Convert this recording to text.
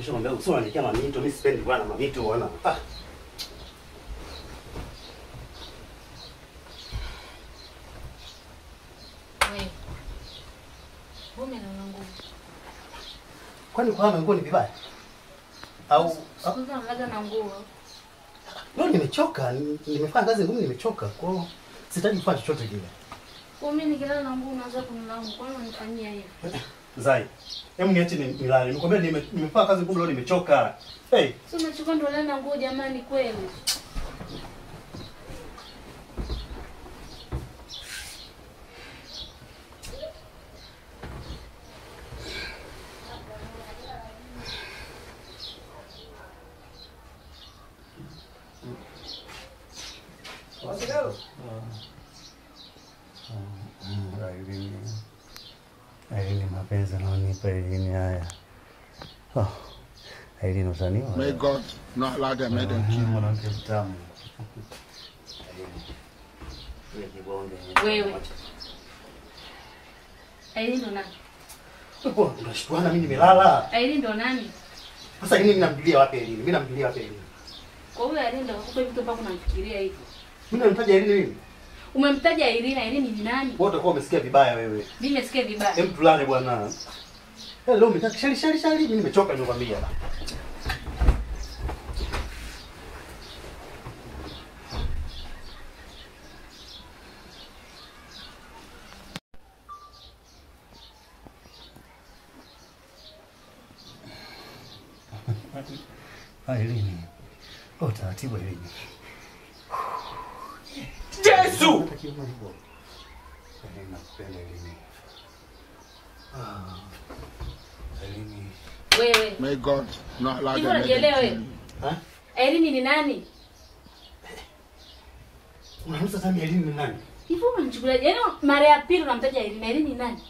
nishakwambia usura ni kama mito, mimi sipendi bwana mamito bwana. Wewe. Mume na nguo. Kwani kwa nguo ni vibaya? Au sikuza mlaga na nguo. Leo nimechoka, nimefanya kazi ngumu nimechoka. Kwa hiyo sitaki kufanya chochote kile. Kwa mimi nikilala na nguo unaanza kunilaumu. Kwa nini unanifanyia hivi? Zai. Hebu niache nilale. Nikwambia nimefanya kazi ngumu leo nimechoka. Hey. Sio unachoka ndo lala na nguo jamani kweli. Aili mapenzi naonipa Aili haya. Oh. Aili nusaniwa. May God not allow them make them kill. Mwanamke mtamu. Wewe. Aili ndo nani? Wewe unashtuana mimi nimelala. Aili ndo nani? Sasa mimi namjulia wapi Aili? Mimi namjulia wapi Aili? Kwa hiyo Aili ndo akupa vitu mpaka unamfikiria hivyo. Mimi namtaja Aili mimi. Umemtaja Irina, Irina ni nani? Wewe utakuwa umesikia vibaya wewe. Mimi nimesikia vibaya. Hem tulale bwana. Leo umetaka shali mimi nimechoka nimekwambia. Aili. Oh, taratibu Aili. Yesu! Nakupenda Aili. Aili. Wewe. May God not allow Hivyo them make them unajielewa kill. wewe? Irina ni nani? Unaanza sasa Aili ni nani? Hivyo unanichukulia. Yaani mara ya pili unamtaja Irina, Irina ni nani?